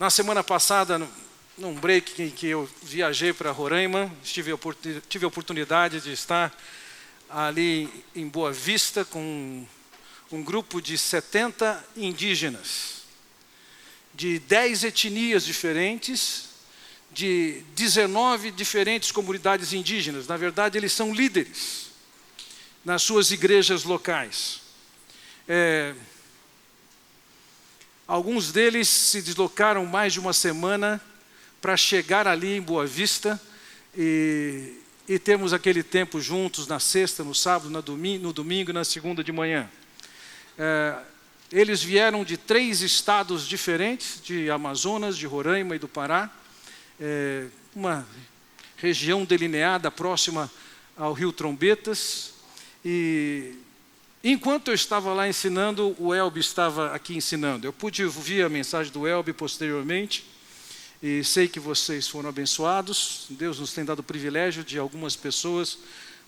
Na semana passada, num break em que eu viajei para Roraima, tive a oportunidade de estar ali em Boa Vista com um grupo de 70 indígenas, de 10 etnias diferentes, de 19 diferentes comunidades indígenas. Na verdade, eles são líderes nas suas igrejas locais. Alguns deles se deslocaram mais de uma semana para chegar ali em Boa Vista e termos aquele tempo juntos na sexta, no sábado, no domingo e na segunda de manhã. Eles vieram de 3 estados diferentes, de Amazonas, de Roraima e do Pará, uma região delineada próxima ao rio Trombetas. E enquanto eu estava lá ensinando, o Elbi estava aqui ensinando. Eu pude ouvir a mensagem do Elbi posteriormente e sei que vocês foram abençoados. Deus nos tem dado o privilégio de algumas pessoas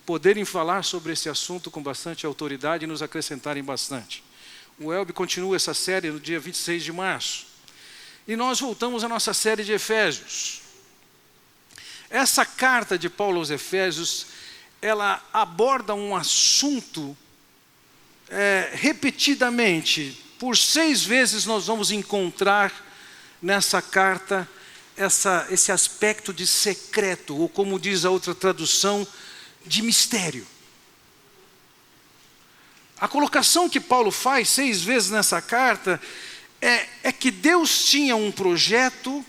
poderem falar sobre esse assunto com bastante autoridade e nos acrescentarem bastante. O Elbi continua essa série no dia 26 de março. E nós voltamos à nossa série de Efésios. Essa carta de Paulo aos Efésios, ela aborda um assunto repetidamente. Por 6 vezes nós vamos encontrar nessa carta esse aspecto de secreto, ou como diz a outra tradução, de mistério. A colocação que Paulo faz 6 vezes nessa carta é que Deus tinha um projeto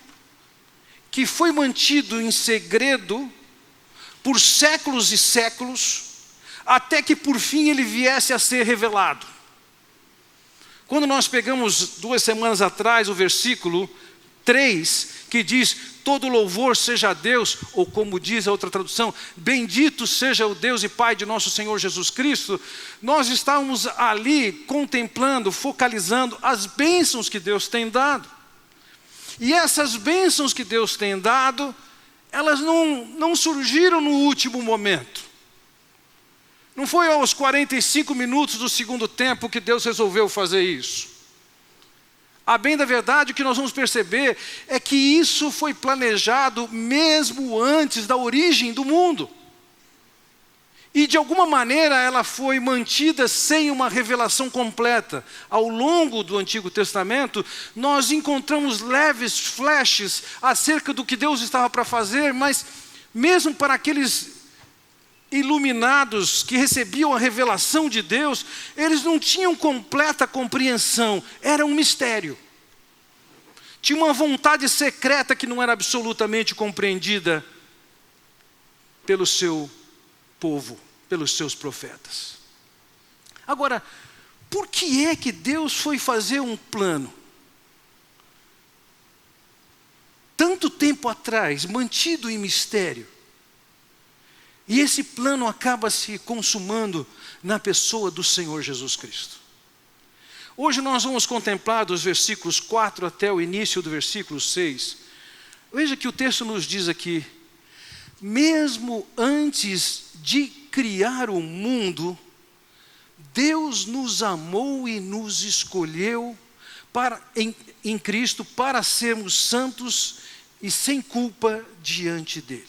que foi mantido em segredo por séculos e séculos, até que por fim ele viesse a ser revelado. Quando nós pegamos 2 semanas atrás o versículo 3, que diz: todo louvor seja a Deus, ou como diz a outra tradução, bendito seja o Deus e Pai de nosso Senhor Jesus Cristo, nós estávamos ali contemplando, focalizando as bênçãos que Deus tem dado. E essas bênçãos que Deus tem dado, elas não surgiram no último momento. Não foi aos 45 minutos do segundo tempo que Deus resolveu fazer isso. A bem da verdade, o que nós vamos perceber é que isso foi planejado mesmo antes da origem do mundo. E de alguma maneira ela foi mantida sem uma revelação completa. Ao longo do Antigo Testamento, nós encontramos leves flashes acerca do que Deus estava para fazer, mas mesmo para aqueles iluminados que recebiam a revelação de Deus, eles não tinham completa compreensão, era um mistério. Tinha uma vontade secreta que não era absolutamente compreendida pelo seu povo, pelos seus profetas. Agora, por que é que Deus foi fazer um plano tanto tempo atrás, mantido em mistério, e esse plano acaba se consumando na pessoa do Senhor Jesus Cristo? Hoje nós vamos contemplar dos versículos 4 até o início do versículo 6. Veja que o texto nos diz aqui: mesmo antes de criar o mundo, Deus nos amou e nos escolheu em Cristo para sermos santos e sem culpa diante dele.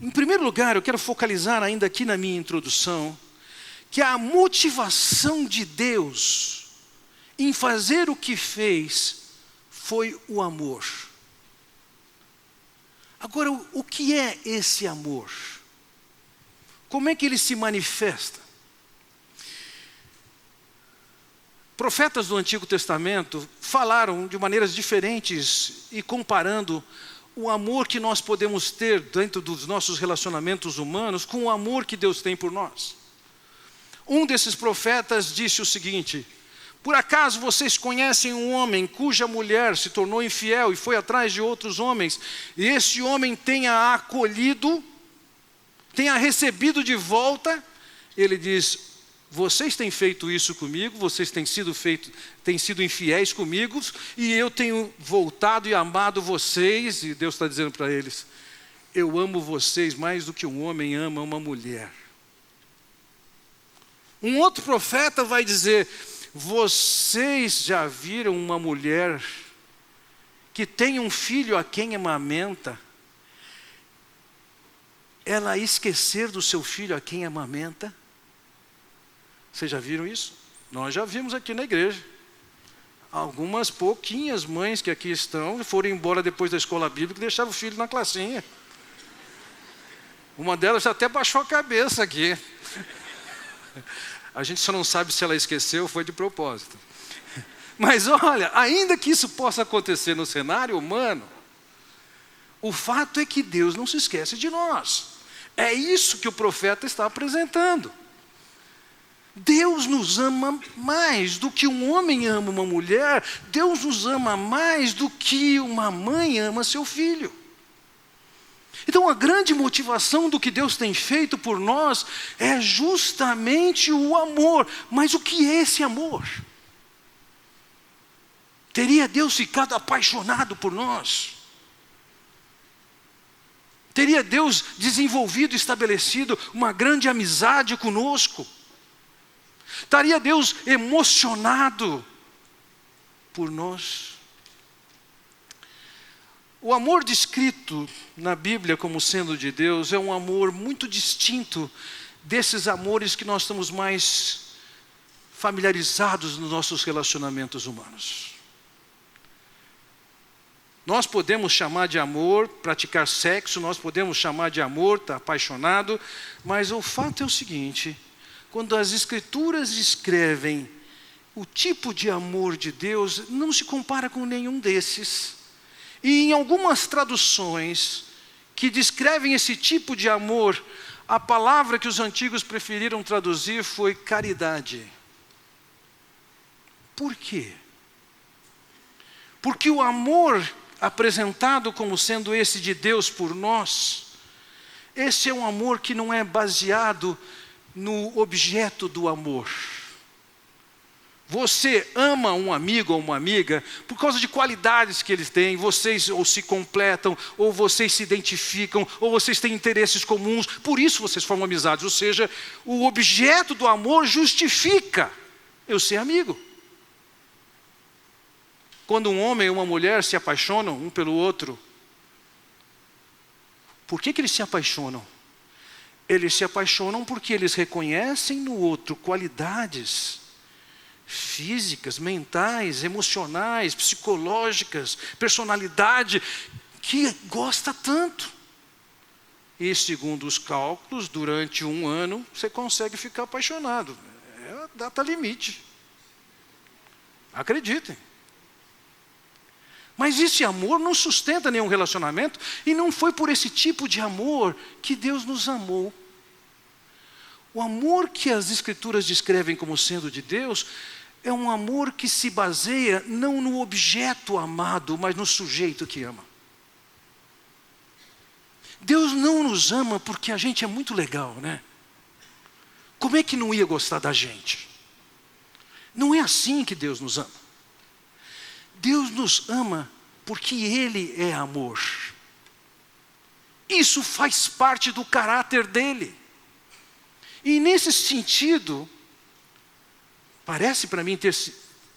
Em primeiro lugar, eu quero focalizar ainda aqui na minha introdução, que a motivação de Deus em fazer o que fez foi o amor. Agora, o que é esse amor? Como é que ele se manifesta? Profetas do Antigo Testamento falaram de maneiras diferentes e comparando o amor que nós podemos ter dentro dos nossos relacionamentos humanos com o amor que Deus tem por nós. Um desses profetas disse o seguinte: por acaso vocês conhecem um homem cuja mulher se tornou infiel e foi atrás de outros homens, e esse homem tenha acolhido, tenha recebido de volta? Ele diz: vocês têm feito isso comigo, vocês têm sido infiéis comigo, e eu tenho voltado e amado vocês. E Deus está dizendo para eles: eu amo vocês mais do que um homem ama uma mulher. Um outro profeta vai dizer: Vocês já viram uma mulher que tem um filho a quem amamenta, ela esquecer do seu filho a quem amamenta? Vocês já viram isso? Nós já vimos aqui na igreja. Algumas pouquinhas mães que aqui estão foram embora depois da escola bíblica e deixaram o filho na classinha. Uma delas até baixou a cabeça aqui. A gente só não sabe se ela esqueceu ou foi de propósito. Mas olha, ainda que isso possa acontecer no cenário humano, o fato é que Deus não se esquece de nós. É isso que o profeta está apresentando. Deus nos ama mais do que um homem ama uma mulher. Deus nos ama mais do que uma mãe ama seu filho. Então a grande motivação do que Deus tem feito por nós é justamente o amor. Mas o que é esse amor? Teria Deus ficado apaixonado por nós? Teria Deus desenvolvido, estabelecido uma grande amizade conosco? Estaria Deus emocionado por nós? O amor descrito na Bíblia como sendo de Deus é um amor muito distinto desses amores que nós estamos mais familiarizados nos nossos relacionamentos humanos. Nós podemos chamar de amor, praticar sexo, nós podemos chamar de amor, estar apaixonado, mas o fato é o seguinte: quando as Escrituras descrevem o tipo de amor de Deus, não se compara com nenhum desses. E em algumas traduções que descrevem esse tipo de amor, a palavra que os antigos preferiram traduzir foi caridade. Por quê? Porque o amor apresentado como sendo esse de Deus por nós, esse é um amor que não é baseado no objeto do amor. Você ama um amigo ou uma amiga por causa de qualidades que eles têm, vocês ou se completam, ou vocês se identificam, ou vocês têm interesses comuns, por isso vocês formam amizades. Ou seja, o objeto do amor justifica eu ser amigo. Quando um homem e uma mulher se apaixonam um pelo outro, por que eles se apaixonam? Eles se apaixonam porque eles reconhecem no outro qualidades físicas, mentais, emocionais, psicológicas, personalidade, que gosta tanto. E segundo os cálculos, durante 1 ano, você consegue ficar apaixonado. É a data limite. Acreditem. Mas esse amor não sustenta nenhum relacionamento, e não foi por esse tipo de amor que Deus nos amou. O amor que as Escrituras descrevem como sendo de Deus é um amor que se baseia não no objeto amado, mas no sujeito que ama. Deus não nos ama porque a gente é muito legal, né? Como é que não ia gostar da gente? Não é assim que Deus nos ama. Deus nos ama porque Ele é amor. Isso faz parte do caráter dEle. E nesse sentido, parece para mim ter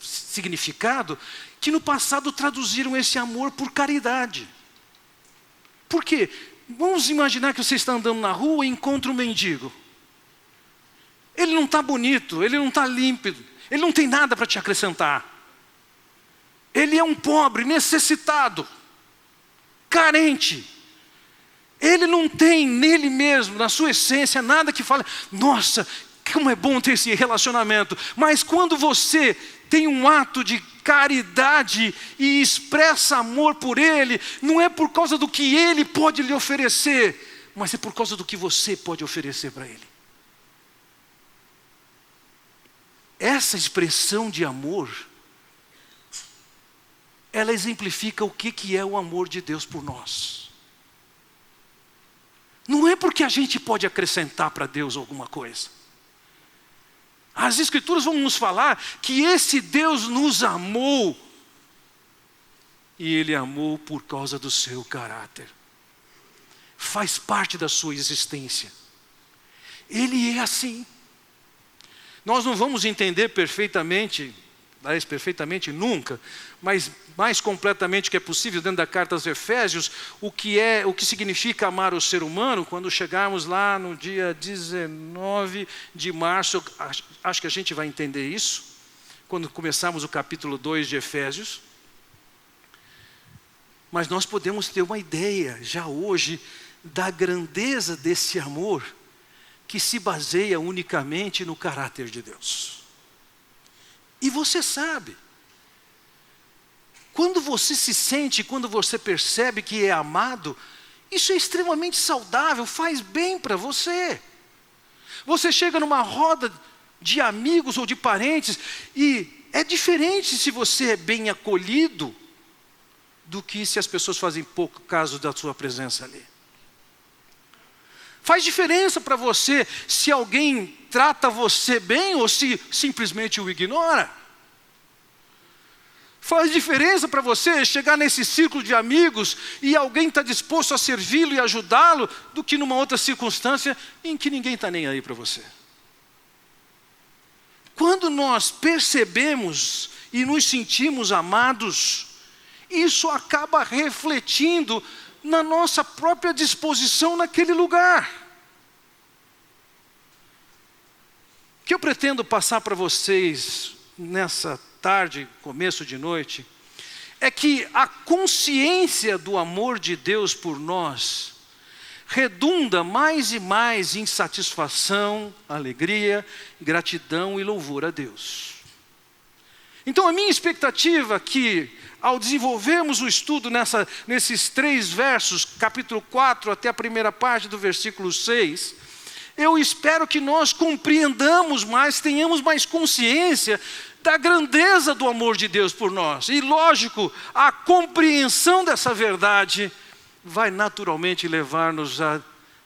significado que no passado traduziram esse amor por caridade. Por quê? Vamos imaginar que você está andando na rua e encontra um mendigo. Ele não está bonito, ele não está límpido, ele não tem nada para te acrescentar. Ele é um pobre, necessitado, carente. Ele não tem nele mesmo, na sua essência, nada que fale, nossa, como é bom ter esse relacionamento. Mas quando você tem um ato de caridade e expressa amor por ele, não é por causa do que ele pode lhe oferecer, mas é por causa do que você pode oferecer para ele. Essa expressão de amor, ela exemplifica o que é o amor de Deus por nós. Não é porque a gente pode acrescentar para Deus alguma coisa. As Escrituras vão nos falar que esse Deus nos amou, e Ele amou por causa do seu caráter. Faz parte da sua existência. Ele é assim. Nós não vamos entender perfeitamente nunca, mas mais completamente que é possível dentro da carta aos Efésios, o que significa amar o ser humano, quando chegarmos lá no dia 19 de março, acho que a gente vai entender isso, quando começarmos o capítulo 2 de Efésios. Mas nós podemos ter uma ideia, já hoje, da grandeza desse amor, que se baseia unicamente no caráter de Deus. E você sabe, quando você se sente, quando você percebe que é amado, isso é extremamente saudável, faz bem para você. Você chega numa roda de amigos ou de parentes e é diferente se você é bem acolhido do que se as pessoas fazem pouco caso da sua presença ali. Faz diferença para você se alguém trata você bem ou se simplesmente o ignora. Faz diferença para você chegar nesse círculo de amigos e alguém está disposto a servi-lo e ajudá-lo do que numa outra circunstância em que ninguém está nem aí para você. Quando nós percebemos e nos sentimos amados, isso acaba refletindo na nossa própria disposição naquele lugar. O que eu pretendo passar para vocês nessa tarde, começo de noite, é que a consciência do amor de Deus por nós redunda mais e mais em satisfação, alegria, gratidão e louvor a Deus. Então a minha expectativa é que, ao desenvolvermos o estudo nesses 3 versos, capítulo 4 até a primeira parte do versículo 6, eu espero que nós compreendamos mais, tenhamos mais consciência da grandeza do amor de Deus por nós. E lógico, a compreensão dessa verdade vai naturalmente levar-nos a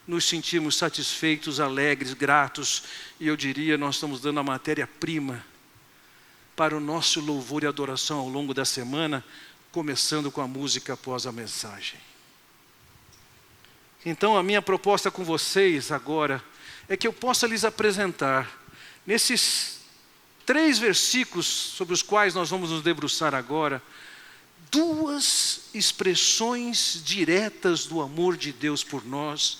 nos sentirmos satisfeitos, alegres, gratos. E eu diria, nós estamos dando a matéria-prima para o nosso louvor e adoração ao longo da semana, começando com a música após a mensagem. Então a minha proposta com vocês agora é que eu possa lhes apresentar, nesses 3 versículos sobre os quais nós vamos nos debruçar agora, 2 expressões diretas do amor de Deus por nós,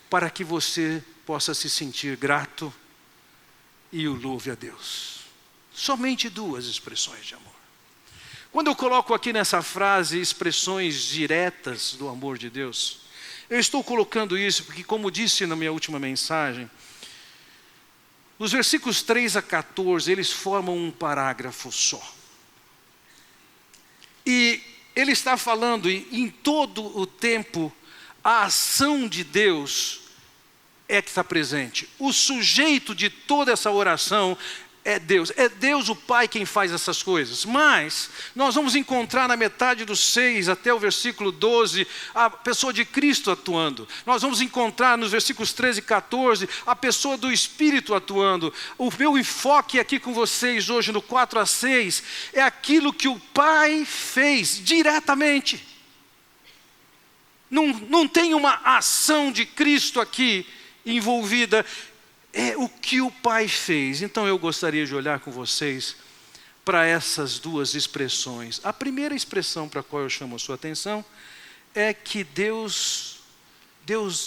para que você possa se sentir grato e o louve a Deus. Somente 2 expressões de amor. Quando eu coloco aqui nessa frase expressões diretas do amor de Deus, eu estou colocando isso porque, como disse na minha última mensagem, os versículos 3 a 14, eles formam um parágrafo só. E ele está falando em todo o tempo, a ação de Deus é que está presente. O sujeito de toda essa oração é Deus o Pai quem faz essas coisas. Mas nós vamos encontrar na metade do 6 até o versículo 12 a pessoa de Cristo atuando. Nós vamos encontrar nos versículos 13 e 14 a pessoa do Espírito atuando. O meu enfoque aqui com vocês hoje no 4 a 6 é aquilo que o Pai fez diretamente. Não tem uma ação de Cristo aqui envolvida. É o que o Pai fez. Então eu gostaria de olhar com vocês para essas 2 expressões. A primeira expressão para a qual eu chamo a sua atenção é que Deus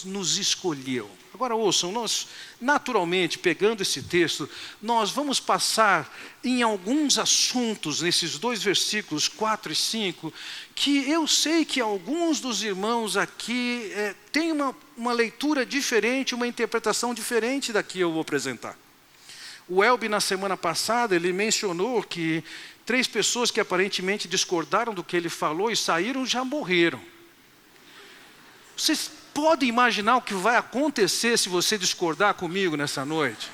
nos escolheu. Agora ouçam, nós naturalmente, pegando esse texto, nós vamos passar em alguns assuntos nesses 2 versículos, 4 e 5, que eu sei que alguns dos irmãos aqui têm uma leitura diferente, uma interpretação diferente da que eu vou apresentar. O Elbi, na semana passada, ele mencionou que 3 pessoas que aparentemente discordaram do que ele falou e saíram já morreram. Vocês podem imaginar o que vai acontecer se você discordar comigo nessa noite?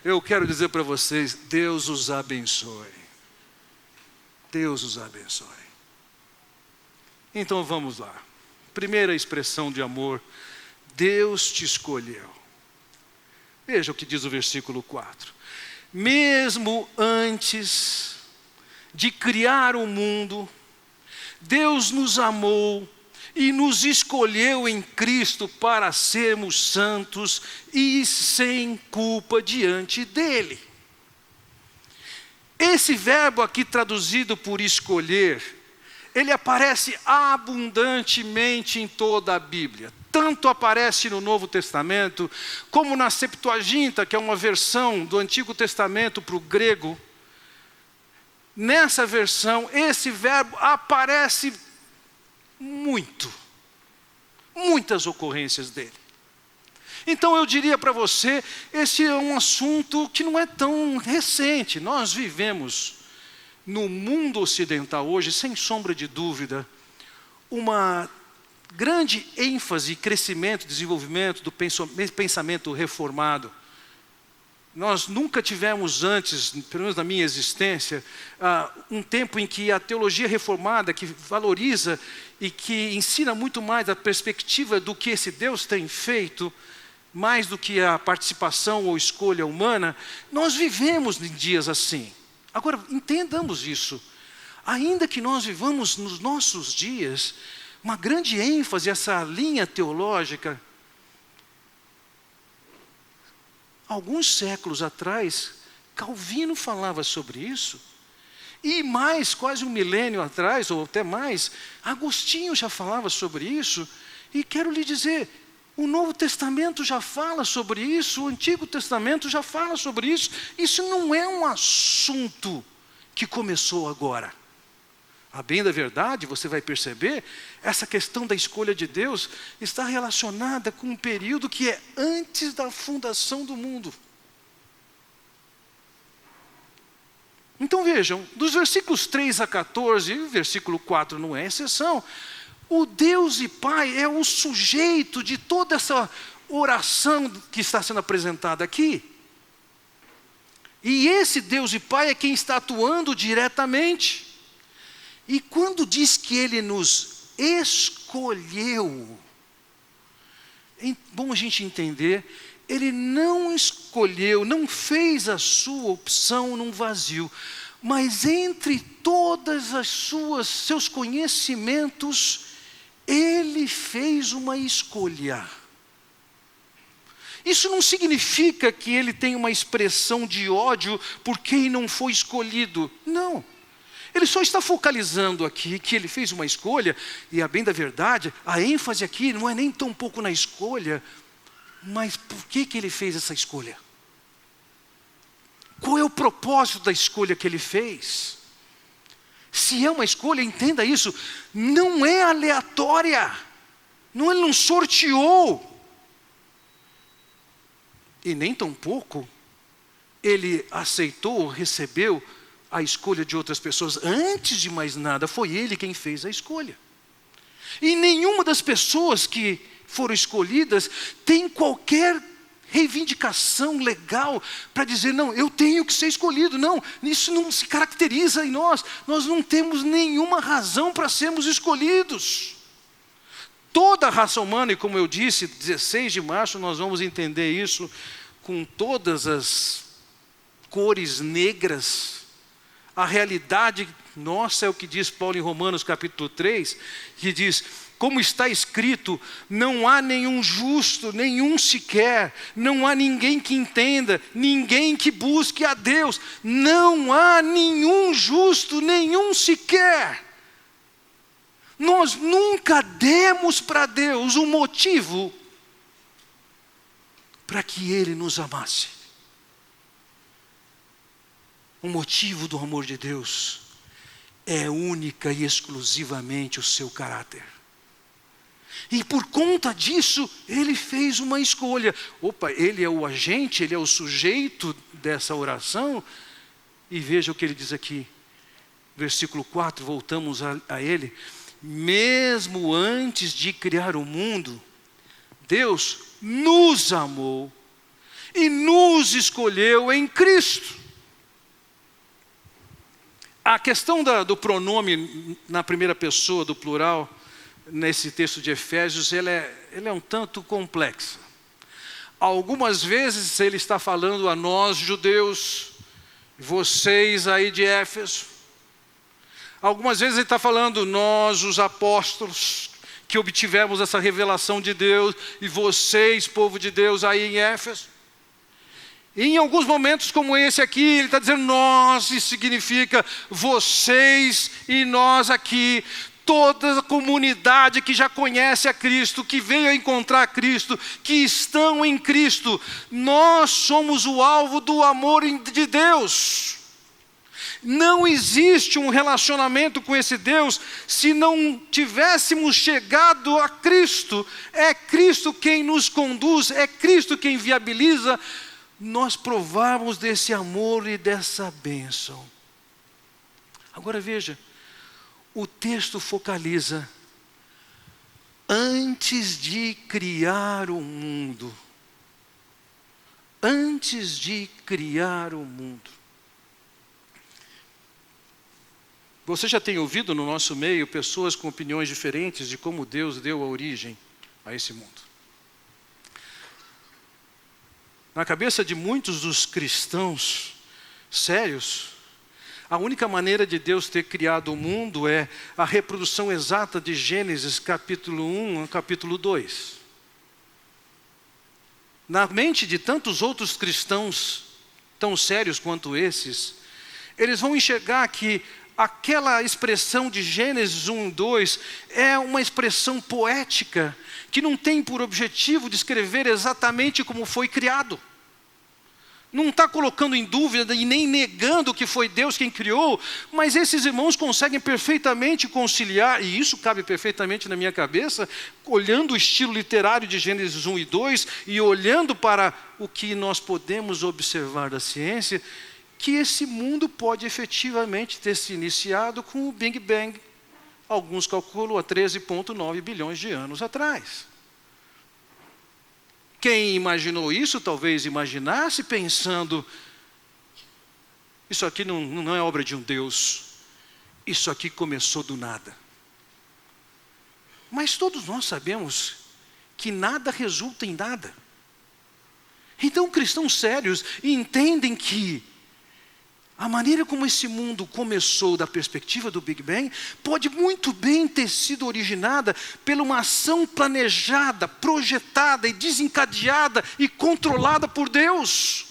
Eu quero dizer para vocês, Deus os abençoe. Deus os abençoe. Então vamos lá. Primeira expressão de amor, Deus te escolheu. Veja o que diz o versículo 4. Mesmo antes de criar o mundo, Deus nos amou e nos escolheu em Cristo para sermos santos e sem culpa diante dele. Esse verbo aqui traduzido por escolher, ele aparece abundantemente em toda a Bíblia. Tanto aparece no Novo Testamento, como na Septuaginta, que é uma versão do Antigo Testamento para o grego. Nessa versão, esse verbo aparece muitas ocorrências dele. Então eu diria para você, esse é um assunto que não é tão recente. Nós vivemos no mundo ocidental hoje, sem sombra de dúvida, uma grande ênfase, crescimento, desenvolvimento do pensamento reformado. Nós nunca tivemos antes, pelo menos na minha existência, um tempo em que a teologia reformada, que valoriza e que ensina muito mais a perspectiva do que esse Deus tem feito, mais do que a participação ou escolha humana, nós vivemos em dias assim. Agora, entendamos isso. Ainda que nós vivamos nos nossos dias, uma grande ênfase, essa linha teológica, alguns séculos atrás, Calvino falava sobre isso. E mais, quase um milênio atrás, ou até mais, Agostinho já falava sobre isso. E quero lhe dizer, o Novo Testamento já fala sobre isso, o Antigo Testamento já fala sobre isso. Isso não é um assunto que começou agora. A bem da verdade, você vai perceber, essa questão da escolha de Deus está relacionada com um período que é antes da fundação do mundo. Então vejam, dos versículos 3 a 14, e o versículo 4 não é exceção, o Deus e Pai é o sujeito de toda essa oração que está sendo apresentada aqui. E esse Deus e Pai é quem está atuando diretamente. E quando diz que Ele nos escolheu, é bom a gente entender, Ele não escolheu, não fez a sua opção num vazio, mas entre todas as seus conhecimentos, Ele fez uma escolha. Isso não significa que Ele tem uma expressão de ódio por quem não foi escolhido. Não. Ele só está focalizando aqui que Ele fez uma escolha, e a bem da verdade, a ênfase aqui não é nem tão pouco na escolha, mas por que Ele fez essa escolha? Qual é o propósito da escolha que Ele fez? Se é uma escolha, entenda isso, não é aleatória, Ele não sorteou, e nem tão pouco Ele aceitou, recebeu a escolha de outras pessoas. Antes de mais nada, foi Ele quem fez a escolha. E nenhuma das pessoas que foram escolhidas tem qualquer reivindicação legal para dizer, não, eu tenho que ser escolhido. Não, isso não se caracteriza em nós. Nós não temos nenhuma razão para sermos escolhidos. Toda a raça humana, e como eu disse, 16 de março nós vamos entender isso com todas as cores negras. A realidade nossa é o que diz Paulo em Romanos capítulo 3, que diz, como está escrito, não há nenhum justo, nenhum sequer, não há ninguém que entenda, ninguém que busque a Deus, não há nenhum justo, nenhum sequer. Nós nunca demos para Deus um motivo para que Ele nos amasse. O motivo do amor de Deus é única e exclusivamente o seu caráter. E por conta disso, Ele fez uma escolha. Ele é o agente, Ele é o sujeito dessa oração. E veja o que Ele diz aqui. Versículo 4, voltamos a Ele. Mesmo antes de criar o mundo, Deus nos amou e nos escolheu em Cristo. A questão do pronome na primeira pessoa do plural, nesse texto de Efésios, ele é um tanto complexa. Algumas vezes ele está falando a nós judeus, vocês aí de Éfeso. Algumas vezes ele está falando nós, os apóstolos, que obtivemos essa revelação de Deus, e vocês, povo de Deus, aí em Éfeso. E em alguns momentos como esse aqui, ele está dizendo nós, isso significa vocês e nós aqui, toda a comunidade que já conhece a Cristo, que veio a encontrar Cristo, que estão em Cristo, nós somos o alvo do amor de Deus. Não existe um relacionamento com esse Deus se não tivéssemos chegado a Cristo. É Cristo quem nos conduz, é Cristo quem viabiliza nós provarmos desse amor e dessa bênção. Agora veja, o texto focaliza antes de criar o mundo. Antes de criar o mundo. Você já tem ouvido no nosso meio pessoas com opiniões diferentes de como Deus deu a origem a esse mundo. Na cabeça de muitos dos cristãos sérios, a única maneira de Deus ter criado o mundo é a reprodução exata de Gênesis capítulo 1 a capítulo 2. Na mente de tantos outros cristãos tão sérios quanto esses, eles vão enxergar que aquela expressão de Gênesis 1 e 2 é uma expressão poética que não tem por objetivo descrever exatamente como foi criado. Não está colocando em dúvida e nem negando que foi Deus quem criou, mas esses irmãos conseguem perfeitamente conciliar, e isso cabe perfeitamente na minha cabeça, olhando o estilo literário de Gênesis 1 e 2 e olhando para o que nós podemos observar da ciência, que esse mundo pode efetivamente ter se iniciado com o Big Bang, alguns calculam há 13,9 bilhões de anos atrás. Quem imaginou isso, talvez imaginasse pensando, isso aqui não é obra de um Deus, isso aqui começou do nada. Mas todos nós sabemos que nada resulta em nada. Então cristãos sérios entendem que a maneira como esse mundo começou da perspectiva do Big Bang pode muito bem ter sido originada por uma ação planejada, projetada e desencadeada e controlada por Deus.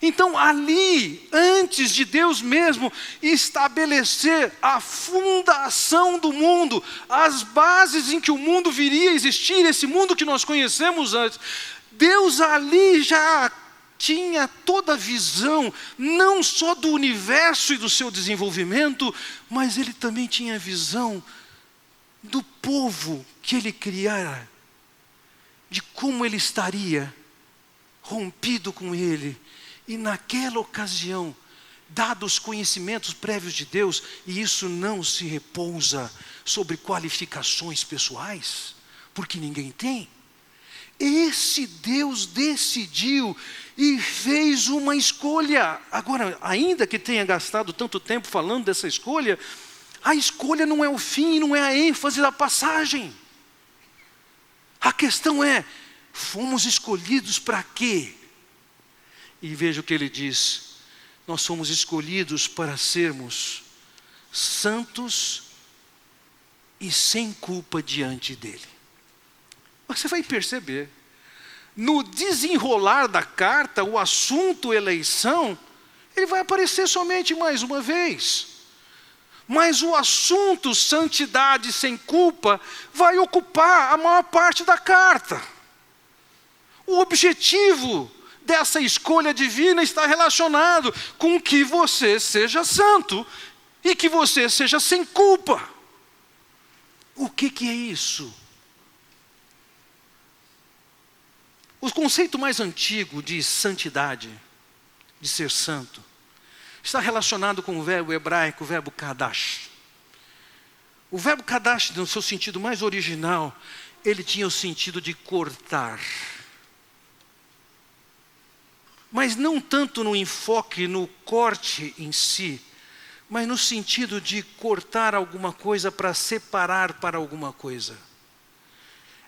Então ali, antes de Deus mesmo estabelecer a fundação do mundo, as bases em que o mundo viria a existir, esse mundo que nós conhecemos antes, Deus ali já tinha toda a visão, não só do universo e do seu desenvolvimento, mas ele também tinha a visão do povo que ele criara, de como ele estaria rompido com ele. E naquela ocasião, dados os conhecimentos prévios de Deus, e isso não se repousa sobre qualificações pessoais, porque ninguém tem. Esse Deus decidiu e fez uma escolha. Agora, ainda que tenha gastado tanto tempo falando dessa escolha, a escolha não é o fim, não é a ênfase da passagem. A questão é, fomos escolhidos para quê? E veja o que ele diz, nós fomos escolhidos para sermos santos e sem culpa diante dele. Você vai perceber, no desenrolar da carta, o assunto eleição, ele vai aparecer somente mais uma vez. Mas o assunto santidade sem culpa vai ocupar a maior parte da carta. O objetivo dessa escolha divina está relacionado com que você seja santo e que você seja sem culpa. O que é isso? O conceito mais antigo de santidade, de ser santo, está relacionado com o verbo hebraico, o verbo kadash. O verbo kadash, no seu sentido mais original, ele tinha o sentido de cortar. Mas não tanto no enfoque, no corte em si, mas no sentido de cortar alguma coisa para separar para alguma coisa.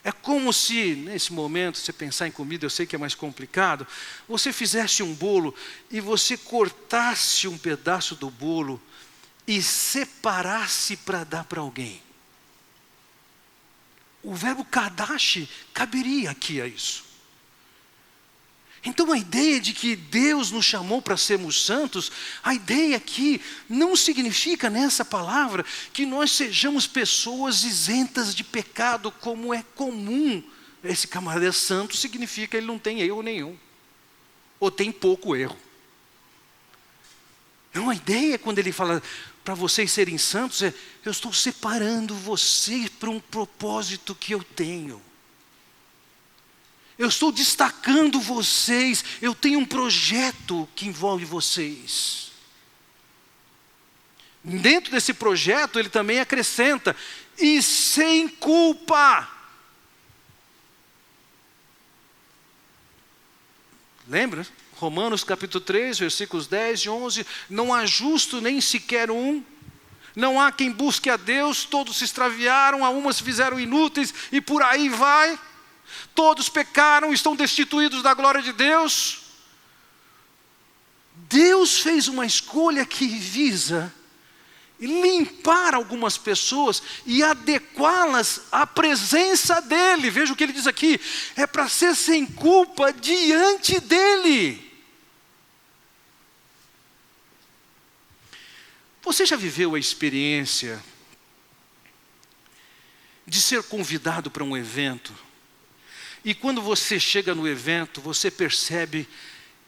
É como se, nesse momento, você pensar em comida, eu sei que é mais complicado, você fizesse um bolo e você cortasse um pedaço do bolo, e separasse para dar para alguém. O verbo kadash caberia aqui a isso. Então a ideia de que Deus nos chamou para sermos santos, a ideia aqui não significa nessa palavra que nós sejamos pessoas isentas de pecado, como é comum. Esse camarada é santo significa que ele não tem erro nenhum, ou tem pouco erro. Não, a ideia quando ele fala para vocês serem santos é: eu estou separando vocês para um propósito que eu tenho. Eu estou destacando vocês, eu tenho um projeto que envolve vocês. Dentro desse projeto ele também acrescenta: e sem culpa. Lembra? Romanos capítulo 3, versículos 10 e 11. Não há justo nem sequer um. Não há quem busque a Deus. Todos se extraviaram, a umas se fizeram inúteis. E por aí vai. Todos pecaram, estão destituídos da glória de Deus. Deus fez uma escolha que visa limpar algumas pessoas e adequá-las à presença dEle. Veja o que ele diz aqui: é para ser sem culpa diante dEle. Você já viveu a experiência de ser convidado para um evento, e quando você chega no evento, você percebe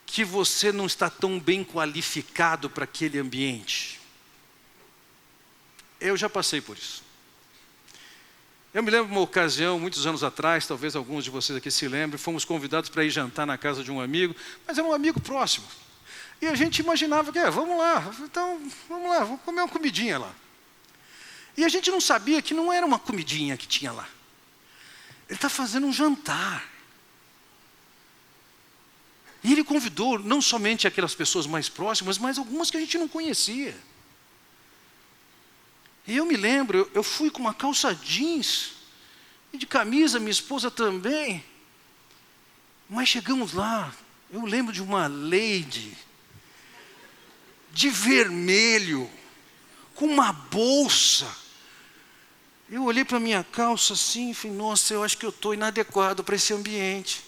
que você não está tão bem qualificado para aquele ambiente? Eu já passei por isso. Eu me lembro de uma ocasião, muitos anos atrás, talvez alguns de vocês aqui se lembrem, fomos convidados para ir jantar na casa de um amigo, mas era um amigo próximo. E a gente imaginava que, vamos lá, então, vamos lá, vamos comer uma comidinha lá. E a gente não sabia que não era uma comidinha que tinha lá. Ele está fazendo um jantar. E ele convidou não somente aquelas pessoas mais próximas, mas algumas que a gente não conhecia. E eu me lembro, eu fui com uma calça jeans, e de camisa, minha esposa também. Mas chegamos lá, eu lembro de uma lady, de vermelho, com uma bolsa. Eu olhei para a minha calça assim e falei: nossa, eu acho que eu estou inadequado para esse ambiente.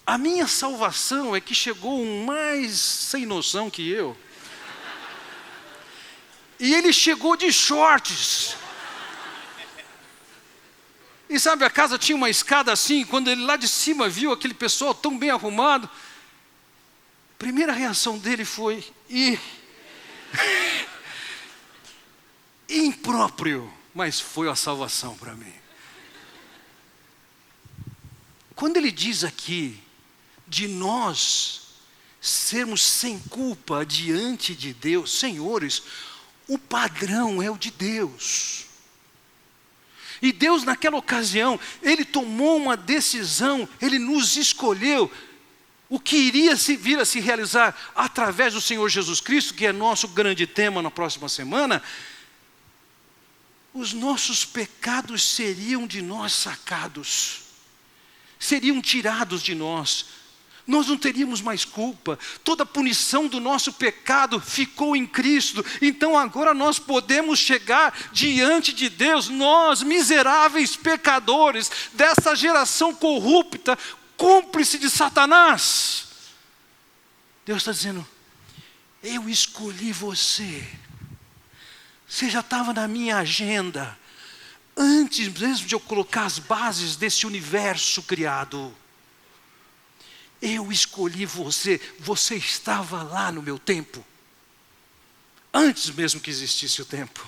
A minha salvação é que chegou um mais sem noção que eu. E ele chegou de shorts. E sabe, a casa tinha uma escada assim, quando ele lá de cima viu aquele pessoal tão bem arrumado, a primeira reação dele foi: impróprio, mas foi a salvação para mim. Quando ele diz aqui de nós sermos sem culpa diante de Deus, senhores, o padrão é o de Deus. E Deus naquela ocasião, Ele tomou uma decisão, Ele nos escolheu. O que iria vir a se realizar através do Senhor Jesus Cristo, que é nosso grande tema na próxima semana, os nossos pecados seriam de nós sacados, seriam tirados de nós. Nós não teríamos mais culpa, toda a punição do nosso pecado ficou em Cristo. Então agora nós podemos chegar diante de Deus, nós miseráveis pecadores, dessa geração corrupta, cúmplice de Satanás. Deus está dizendo: eu escolhi você, você já estava na minha agenda, antes mesmo de eu colocar as bases desse universo criado. Eu escolhi você, você estava lá no meu tempo, antes mesmo que existisse o tempo.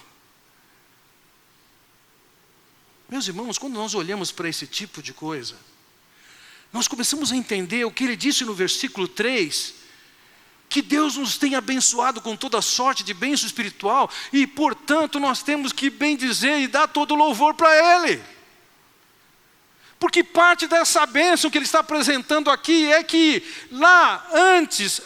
Meus irmãos, quando nós olhamos para esse tipo de coisa, nós começamos a entender o que ele disse no versículo 3, que Deus nos tem abençoado com toda sorte de bênção espiritual, e portanto nós temos que bendizer e dar todo o louvor para Ele. Porque parte dessa bênção que ele está apresentando aqui é que lá antes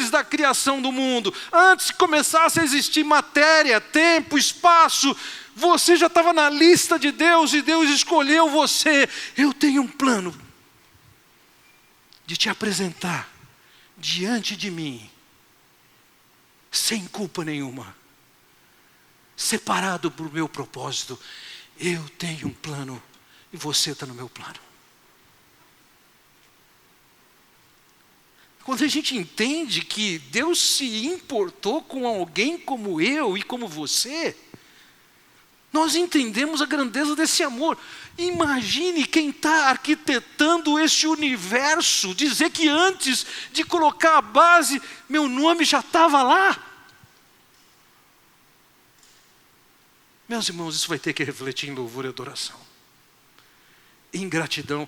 da criação do mundo, antes que começasse a existir matéria, tempo, espaço, você já estava na lista de Deus e Deus escolheu você. Eu tenho um plano de te apresentar diante de mim, sem culpa nenhuma, separado para o meu propósito. eu tenho um plano e você está no meu plano. Quando a gente entende que Deus se importou com alguém como eu e como você, nós entendemos a grandeza desse amor. Imagine quem está arquitetando esse universo, dizer que antes de colocar a base, meu nome já estava lá. Meus irmãos, isso vai ter que refletir em louvor e adoração, em gratidão.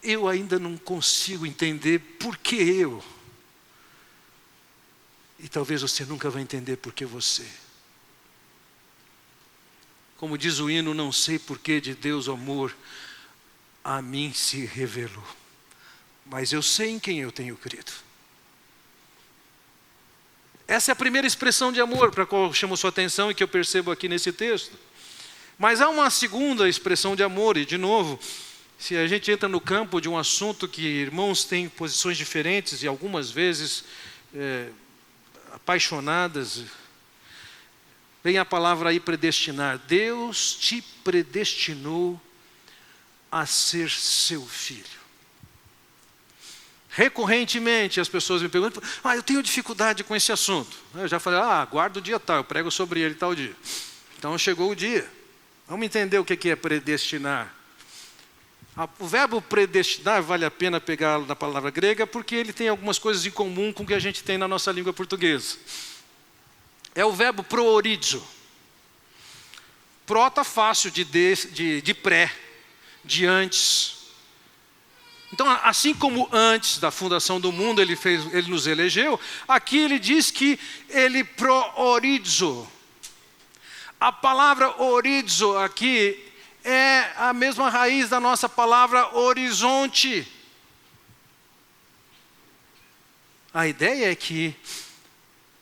Eu ainda não consigo entender por que eu. E talvez você nunca vai entender por que você. Como diz o hino, não sei por que de Deus o amor a mim se revelou. Mas eu sei em quem eu tenho crido. Essa é a primeira expressão de amor para a qual eu chamo sua atenção e que eu percebo aqui nesse texto. Mas há uma segunda expressão de amor, e de novo, se a gente entra no campo de um assunto que irmãos têm posições diferentes e algumas vezes apaixonadas, vem a palavra aí predestinar. Deus te predestinou a ser seu filho. Recorrentemente as pessoas me perguntam, eu tenho dificuldade com esse assunto. Eu já falei, aguardo o dia tal, eu prego sobre ele tal dia. Então chegou o dia. Vamos entender o que é predestinar. O verbo predestinar vale a pena pegar na palavra grega, porque ele tem algumas coisas em comum com o que a gente tem na nossa língua portuguesa. É o verbo proorizo. Pro está fácil de pré, de antes. Então, assim como antes da fundação do mundo ele nos elegeu, aqui ele diz que ele proorizo. A palavra orizo aqui é a mesma raiz da nossa palavra horizonte. A ideia é que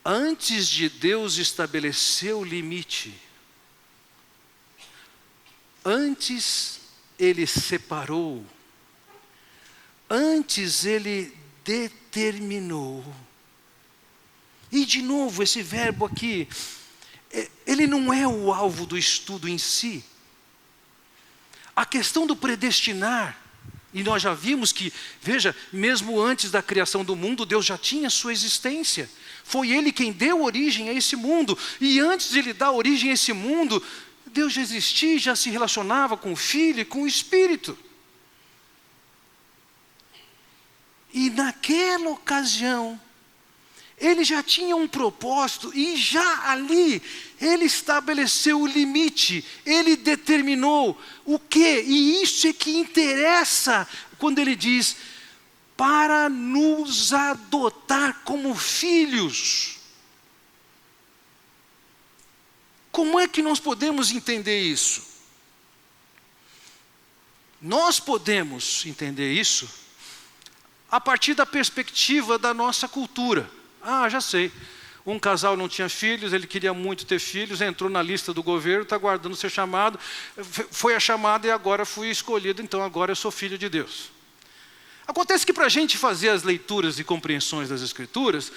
antes de Deus estabelecer o limite, antes Ele separou, antes Ele determinou. E de novo, esse verbo aqui, ele não é o alvo do estudo em si. A questão do predestinar, e nós já vimos que, veja, mesmo antes da criação do mundo, Deus já tinha sua existência. Foi Ele quem deu origem a esse mundo. E antes de Ele dar origem a esse mundo, Deus já existia, já se relacionava com o Filho e com o Espírito. E naquela ocasião, Ele já tinha um propósito e já ali Ele estabeleceu o limite, Ele determinou o quê? E isso é que interessa quando Ele diz, para nos adotar como filhos. Como é que nós podemos entender isso? Nós podemos entender isso a partir da perspectiva da nossa cultura. Já sei. Um casal não tinha filhos, ele queria muito ter filhos, entrou na lista do governo, está aguardando ser chamado, foi a chamada e agora fui escolhido, então agora eu sou filho de Deus. Acontece que para a gente fazer as leituras e compreensões das Escrituras,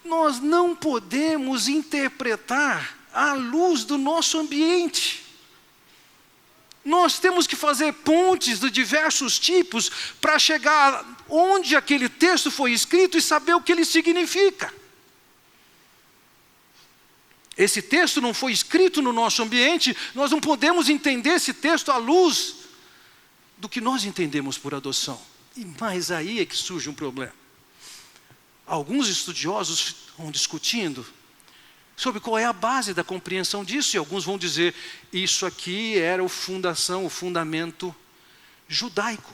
nós não podemos interpretar à luz do nosso ambiente. Nós temos que fazer pontes de diversos tipos para chegar onde aquele texto foi escrito e saber o que ele significa. Esse texto não foi escrito no nosso ambiente, nós não podemos entender esse texto à luz do que nós entendemos por adoção. Mas aí é que surge um problema. Alguns estudiosos vão discutindo sobre qual é a base da compreensão disso, e alguns vão dizer, isso aqui era o fundamento judaico.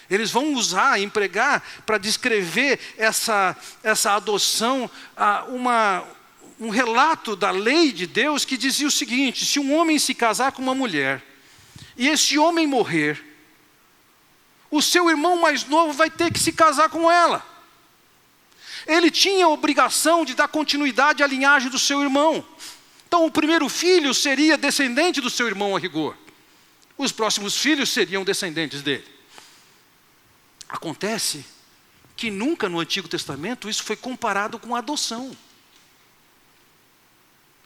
Eles vão usar, empregar, para descrever essa adoção, um relato da lei de Deus que dizia o seguinte, se um homem se casar com uma mulher, e esse homem morrer, o seu irmão mais novo vai ter que se casar com ela. Ele tinha a obrigação de dar continuidade à linhagem do seu irmão. Então o primeiro filho seria descendente do seu irmão a rigor. Os próximos filhos seriam descendentes dele. Acontece que nunca no Antigo Testamento isso foi comparado com a adoção.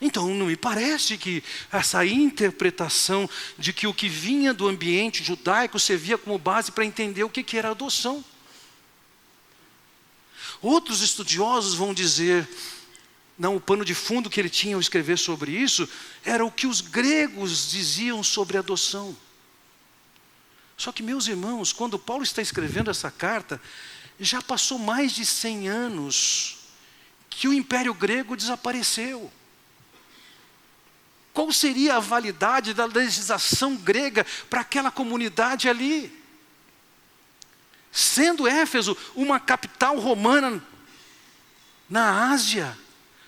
Então não me parece que essa interpretação de que o que vinha do ambiente judaico servia como base para entender o que era adoção. Outros estudiosos vão dizer, não, o pano de fundo que ele tinha ao escrever sobre isso, era o que os gregos diziam sobre adoção. Só que, meus irmãos, quando Paulo está escrevendo essa carta, já passou mais de 100 anos que o Império Grego desapareceu. Qual seria a validade da legislação grega para aquela comunidade ali? Sendo Éfeso uma capital romana na Ásia,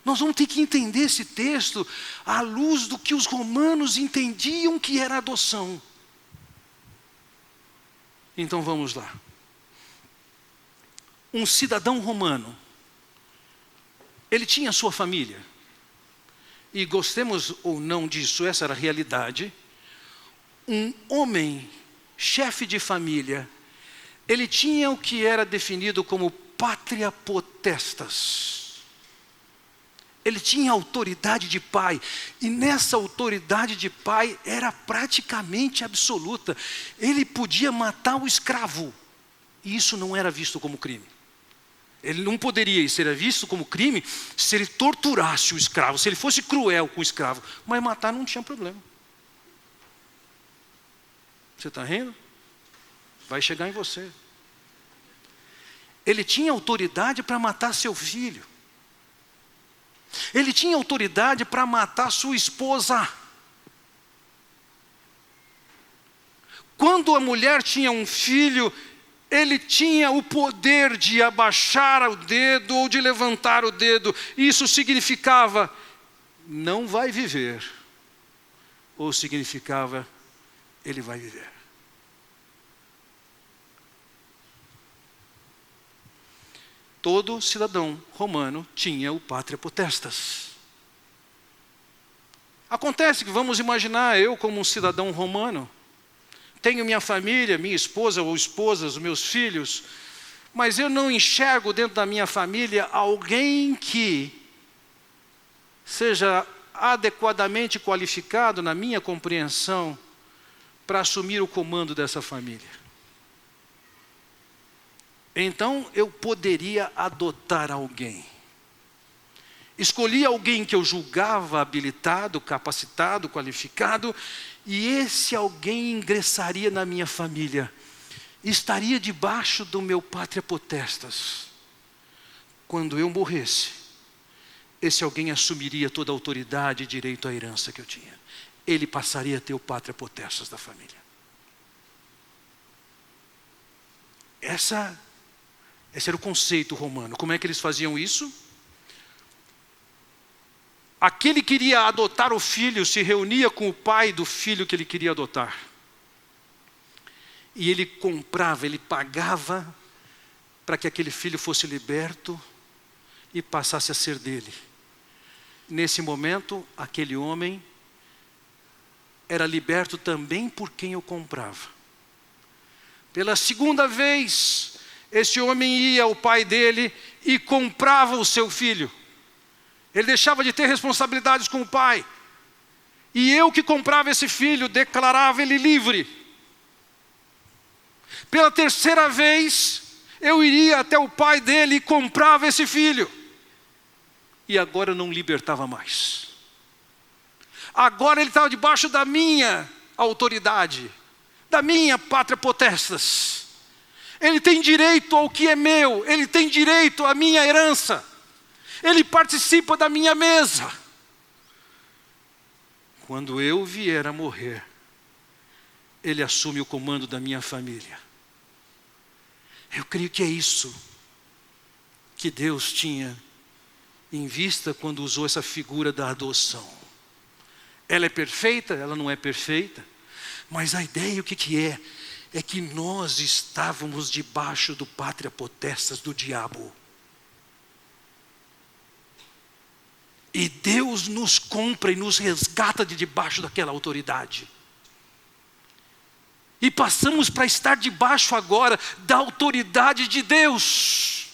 nós vamos ter que entender esse texto à luz do que os romanos entendiam que era adoção. Então vamos lá. Um cidadão romano, ele tinha sua família. E gostemos ou não disso, essa era a realidade. Um homem, chefe de família, ele tinha o que era definido como pátria potestas. Ele tinha autoridade de pai, e nessa autoridade de pai era praticamente absoluta. Ele podia matar o escravo, e isso não era visto como crime. Ele não poderia ser visto como crime se ele torturasse o escravo, se ele fosse cruel com o escravo. Mas matar não tinha problema. Você está rindo? Vai chegar em você. Ele tinha autoridade para matar seu filho. Ele tinha autoridade para matar sua esposa. Quando a mulher tinha um filho, ele tinha o poder de abaixar o dedo ou de levantar o dedo. Isso significava, não vai viver. Ou significava, ele vai viver. Todo cidadão romano tinha o pátria potestas. Acontece que, vamos imaginar, eu como um cidadão romano, tenho minha família, minha esposa ou esposas, meus filhos, mas eu não enxergo dentro da minha família alguém que seja adequadamente qualificado, na minha compreensão, para assumir o comando dessa família. Então eu poderia adotar alguém. Escolhi alguém que eu julgava habilitado, capacitado, qualificado, e esse alguém ingressaria na minha família, estaria debaixo do meu pátria potestas. Quando eu morresse, esse alguém assumiria toda a autoridade e direito à herança que eu tinha. Ele passaria a ter o pátria potestas da família. Esse era o conceito romano. Como é que eles faziam isso? Aquele que queria adotar o filho se reunia com o pai do filho que ele queria adotar. E ele comprava, ele pagava para que aquele filho fosse liberto e passasse a ser dele. Nesse momento, aquele homem era liberto também por quem o comprava. Pela segunda vez, esse homem ia ao pai dele e comprava o seu filho. Ele deixava de ter responsabilidades com o pai. E eu que comprava esse filho, declarava ele livre. Pela terceira vez, eu iria até o pai dele e comprava esse filho. E agora eu não libertava mais. Agora ele estava debaixo da minha autoridade, da minha pátria potestas. Ele tem direito ao que é meu, ele tem direito à minha herança. Ele participa da minha mesa. Quando eu vier a morrer, ele assume o comando da minha família. Eu creio que é isso que Deus tinha em vista quando usou essa figura da adoção. Ela é perfeita? Ela não é perfeita. Mas a ideia, o que é? É que nós estávamos debaixo do pátria potestas do diabo. E Deus nos compra e nos resgata de debaixo daquela autoridade. E passamos para estar debaixo agora da autoridade de Deus.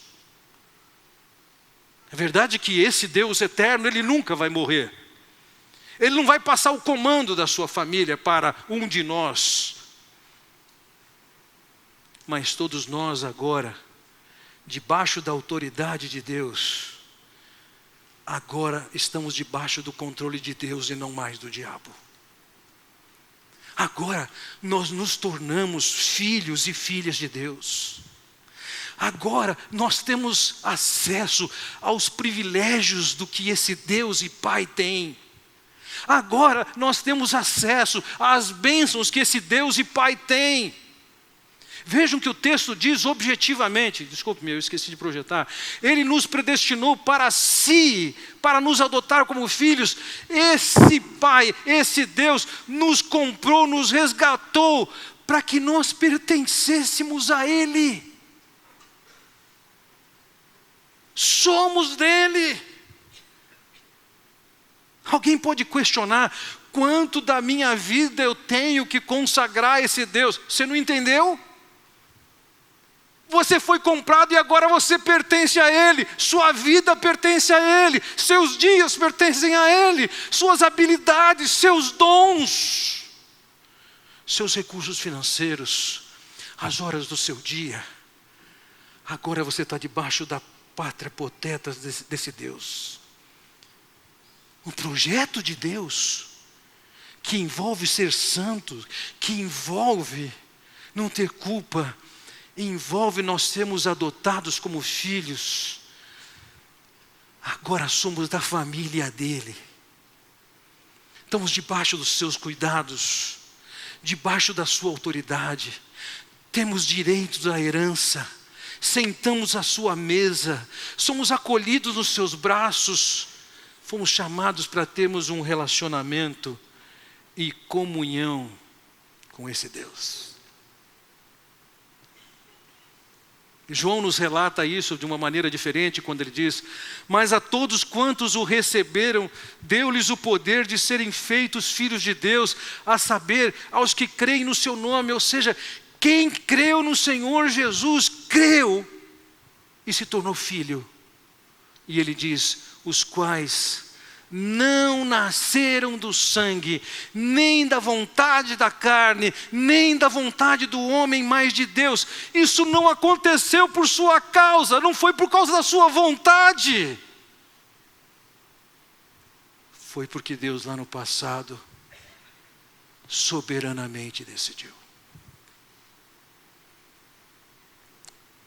É verdade que esse Deus eterno, ele nunca vai morrer. Ele não vai passar o comando da sua família para um de nós. Mas todos nós agora, debaixo da autoridade de Deus, agora estamos debaixo do controle de Deus e não mais do diabo. Agora nós nos tornamos filhos e filhas de Deus. Agora nós temos acesso aos privilégios do que esse Deus e Pai tem. Agora nós temos acesso às bênçãos que esse Deus e Pai tem. Vejam que o texto diz objetivamente, desculpe-me, eu esqueci de projetar. Ele nos predestinou para si, para nos adotar como filhos. Esse Pai, esse Deus nos comprou, nos resgatou, para que nós pertencêssemos a Ele. Somos dele. Alguém pode questionar: quanto da minha vida eu tenho que consagrar a esse Deus? Você não entendeu? Você foi comprado e agora você pertence a Ele. Sua vida pertence a Ele. Seus dias pertencem a Ele. Suas habilidades, seus dons, seus recursos financeiros, as horas do seu dia. Agora você está debaixo da pátria poteta desse Deus. Um projeto de Deus que envolve ser santo, que envolve não ter culpa, envolve nós sermos adotados como filhos. Agora somos da família dele. Estamos debaixo dos seus cuidados, debaixo da sua autoridade. Temos direitos à herança. Sentamos à sua mesa. Somos acolhidos nos seus braços. Fomos chamados para termos um relacionamento e comunhão com esse Deus. João nos relata isso de uma maneira diferente quando ele diz: mas a todos quantos o receberam, deu-lhes o poder de serem feitos filhos de Deus, a saber, aos que creem no seu nome. Ou seja, quem creu no Senhor Jesus, creu e se tornou filho. E ele diz: os quais não nasceram do sangue, nem da vontade da carne, nem da vontade do homem, mas de Deus. Isso não aconteceu por sua causa, não foi por causa da sua vontade. Foi porque Deus lá no passado soberanamente decidiu.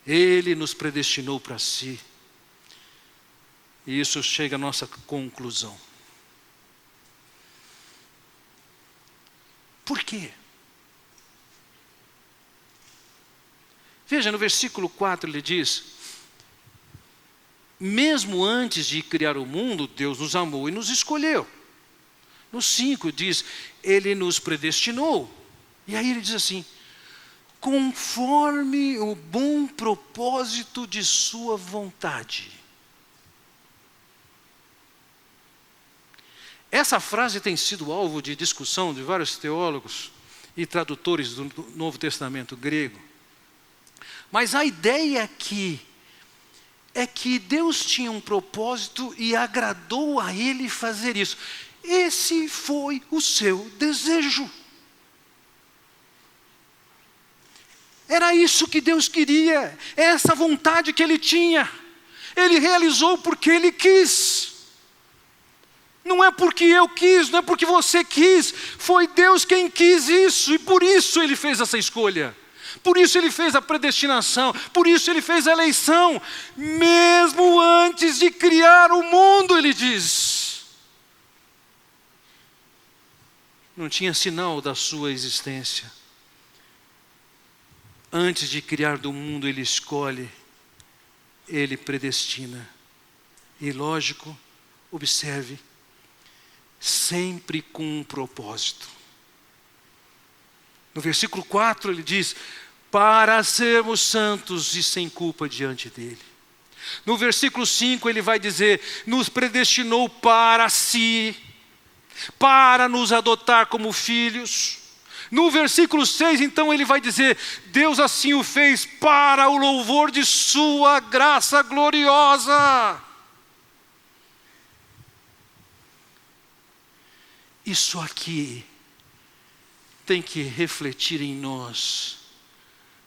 Ele nos predestinou para si. E isso chega à nossa conclusão. Por quê? Veja, no versículo 4 ele diz: mesmo antes de criar o mundo, Deus nos amou e nos escolheu. No 5 diz: Ele nos predestinou. E aí ele diz assim: conforme o bom propósito de sua vontade. Essa frase tem sido alvo de discussão de vários teólogos e tradutores do Novo Testamento grego. Mas a ideia aqui é que Deus tinha um propósito e agradou a Ele fazer isso. Esse foi o seu desejo. Era isso que Deus queria, essa vontade que Ele tinha. Ele realizou porque Ele quis. Não é porque eu quis, não é porque você quis, foi Deus quem quis isso, e por isso Ele fez essa escolha. Por isso Ele fez a predestinação, por isso Ele fez a eleição, mesmo antes de criar o mundo, Ele diz. Não tinha sinal da sua existência. Antes de criar do mundo, Ele escolhe, Ele predestina. E lógico, observe, sempre com um propósito. No versículo 4 ele diz: para sermos santos e sem culpa diante dele. No versículo 5 ele vai dizer: nos predestinou para si, para nos adotar como filhos. No versículo 6 então ele vai dizer: Deus assim o fez para o louvor de sua graça gloriosa. Isso aqui tem que refletir em nós,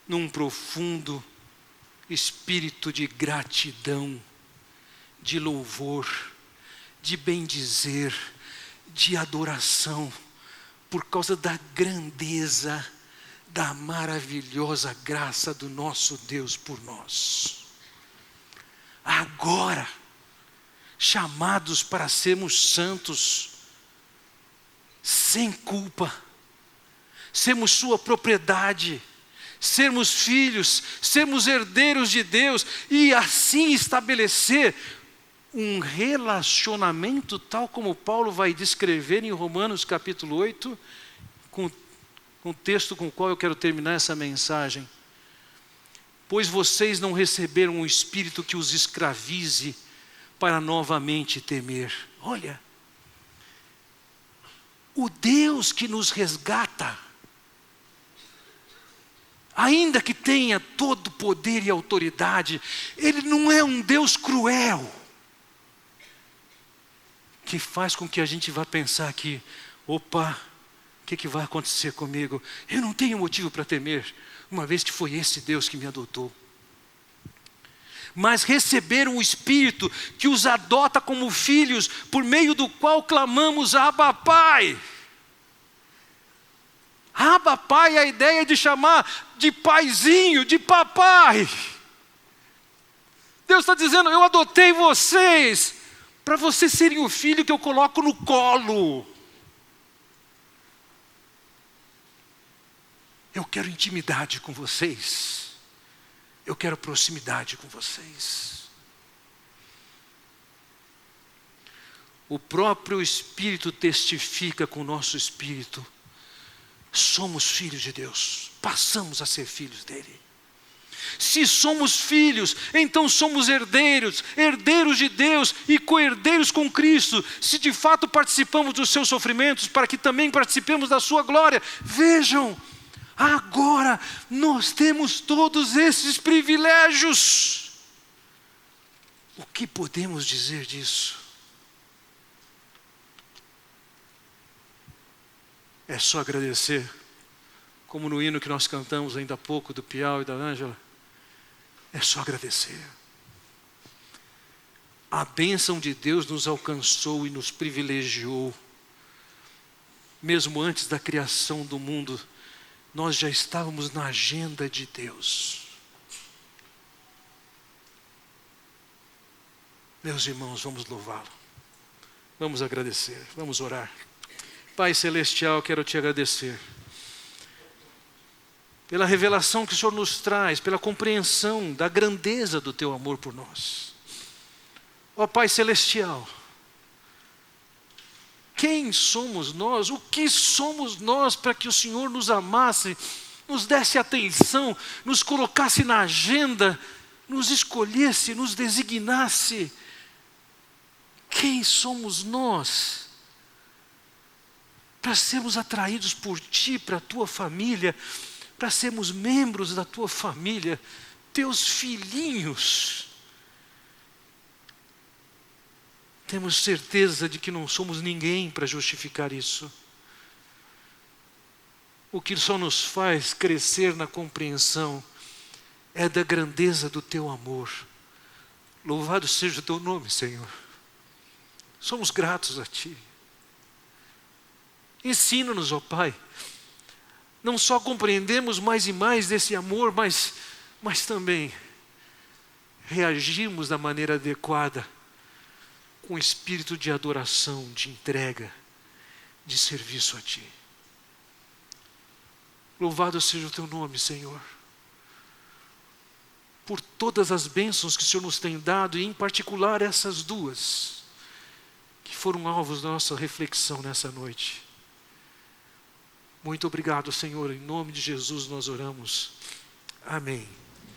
num profundo espírito de gratidão, de louvor, de bendizer, de adoração, por causa da grandeza, da maravilhosa graça do nosso Deus por nós. Agora, chamados para sermos santos, sem culpa, sermos sua propriedade, sermos filhos, sermos herdeiros de Deus e assim estabelecer um relacionamento tal como Paulo vai descrever em Romanos capítulo 8, com o texto com o qual eu quero terminar essa mensagem. Pois vocês não receberam um espírito que os escravize para novamente temer. Olha, o Deus que nos resgata, ainda que tenha todo poder e autoridade, Ele não é um Deus cruel, que faz com que a gente vá pensar que, opa, o que vai acontecer comigo? Eu não tenho motivo para temer, uma vez que foi esse Deus que me adotou. Mas receberam o Espírito que os adota como filhos, por meio do qual clamamos, Abba, Pai. Abba, Pai é a ideia de chamar de paizinho, de papai. Deus está dizendo, eu adotei vocês, para vocês serem o filho que eu coloco no colo. Eu quero intimidade com vocês. Eu quero proximidade com vocês. O próprio Espírito testifica com o nosso espírito. Somos filhos de Deus. Passamos a ser filhos dele. Se somos filhos, então somos herdeiros, herdeiros de Deus e co-herdeiros com Cristo. Se de fato participamos dos seus sofrimentos, para que também participemos da sua glória. Vejam, agora nós temos todos esses privilégios. O que podemos dizer disso? É só agradecer, como no hino que nós cantamos ainda há pouco, do Piau e da Ângela. É só agradecer. A bênção de Deus nos alcançou e nos privilegiou. Mesmo antes da criação do mundo, nós já estávamos na agenda de Deus. Meus irmãos, vamos louvá-lo. Vamos agradecer, vamos orar. Pai Celestial, quero te agradecer pela revelação que o Senhor nos traz, pela compreensão da grandeza do teu amor por nós. Ó Pai Celestial, quem somos nós? O que somos nós para que o Senhor nos amasse, nos desse atenção, nos colocasse na agenda, nos escolhesse, nos designasse? Quem somos nós para sermos atraídos por Ti, para a Tua família, para sermos membros da Tua família, Teus filhinhos? Temos certeza de que não somos ninguém para justificar isso. O que só nos faz crescer na compreensão é da grandeza do Teu amor. Louvado seja o Teu nome, Senhor. Somos gratos a Ti. Ensina-nos, ó Pai, não só compreendemos mais e mais desse amor, mas também reagimos da maneira adequada, com espírito de adoração, de entrega, de serviço a Ti. Louvado seja o Teu nome, Senhor, por todas as bênçãos que o Senhor nos tem dado, e em particular essas duas, que foram alvos da nossa reflexão nessa noite. Muito obrigado, Senhor, em nome de Jesus nós oramos. Amém.